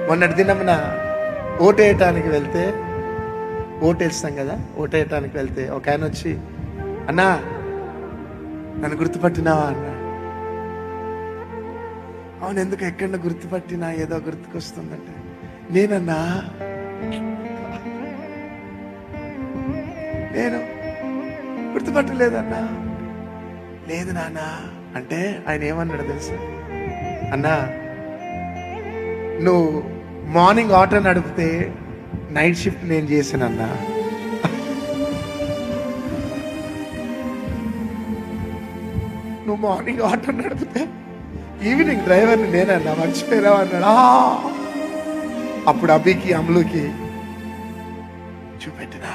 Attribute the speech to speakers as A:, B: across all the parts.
A: మొన్నటి దినమున ఓటేయటానికి వెళ్తే, ఓటేస్తాం కదా, ఓటేయటానికి వెళ్తే ఒక ఆయన వచ్చి, అన్నా నన్ను గుర్తుపట్టినావా అన్నా. అవును, ఎందుకు, ఎక్కడ గుర్తుపట్టినా ఏదో గుర్తుకొస్తుందంటే, నేనన్నా నేను గుర్తుపట్టలేదన్నా. లేదు నాన్న అంటే ఆయన ఏమన్నాడు తెలుసా, అన్నా నువ్వు మార్నింగ్ ఆటో నడిపితే నైట్ షిఫ్ట్ నేను చేశానన్నా. నువ్వు మార్నింగ్ ఆటో నడిపితే ఈవినింగ్ డ్రైవర్ని నేనన్నా, మర్చిపోయావు అన్నాడు. అప్పుడు అభికి అమ్ములుకి చూపెట్టినా,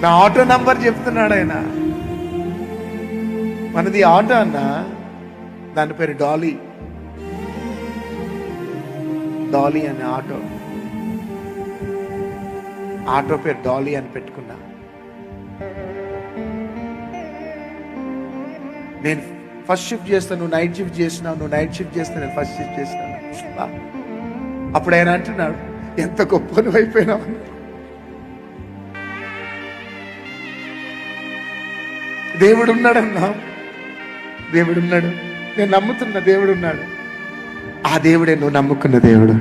A: నా ఆటో నంబర్ చెప్తున్నాడు ఆయన. మనది ఆటో అన్నా, దాని పేరు డాలీ. డాలీ అనే ఆటో పేరు డాలీ అని పెట్టుకున్నా. నేను ఫస్ట్ షిఫ్ట్ చేస్తాను, నువ్వు నైట్ షిఫ్ట్ చేసినావు, నువ్వు నైట్ షిఫ్ట్ చేస్తా, నేను ఫస్ట్ షిఫ్ట్ చేస్తాను. అప్పుడు ఆయన అంటున్నాడు, ఎంత గొప్పను అయిపోయినావు. దేవుడు ఉన్నాడన్నా, దేవుడు ఉన్నాడు, నేను నమ్ముతున్న దేవుడు ఉన్నాడు. ఆ దేవుడే నువ్వు నమ్ముకున్న దేవుడు.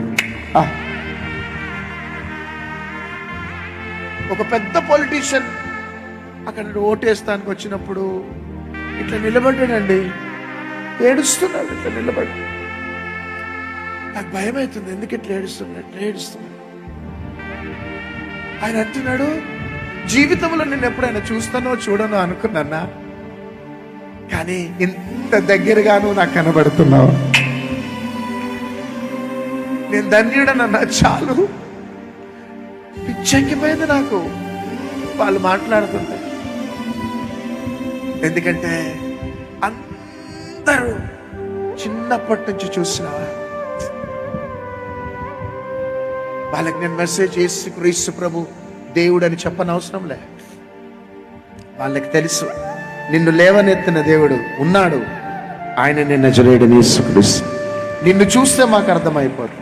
A: ఒక పెద్ద పొలిటీషియన్ అక్కడ ఓటేస్తానికి వచ్చినప్పుడు ఇట్లా నిలబడ్డాడండి, ఏడుస్తున్నాడు. ఇట్లా నిలబడి నాకు భయం అవుతుంది, ఎందుకు ఇట్లా ఏడుస్తున్నాడు. ఆయన అంటున్నాడు, జీవితంలో నేను ఎప్పుడైనా చూస్తానో చూడనో అనుకున్నా, కానీ ఇంత దగ్గరగా నువ్వు నాకు కనబడుతున్నావు. నేను ధన్యుడనన్నా చాలు. పిచ్చెక్కిపోయింది నాకు వాళ్ళు మాట్లాడుతుంటే. ఎందుకంటే అందరూ చిన్నప్పటి నుంచి చూసినావా, వాళ్ళకి నేను మెసేజ్ చేసి క్రీస్తు ప్రభు దేవుడు అని చెప్పనవసరం లే. వాళ్ళకి తెలుసు నిన్ను లేవనెత్తిన దేవుడు ఉన్నాడు, ఆయన నిన్న నజరేయుడైన యేసుక్రీస్తు. నిన్ను చూస్తే మాకు అర్థమైపోతుంది.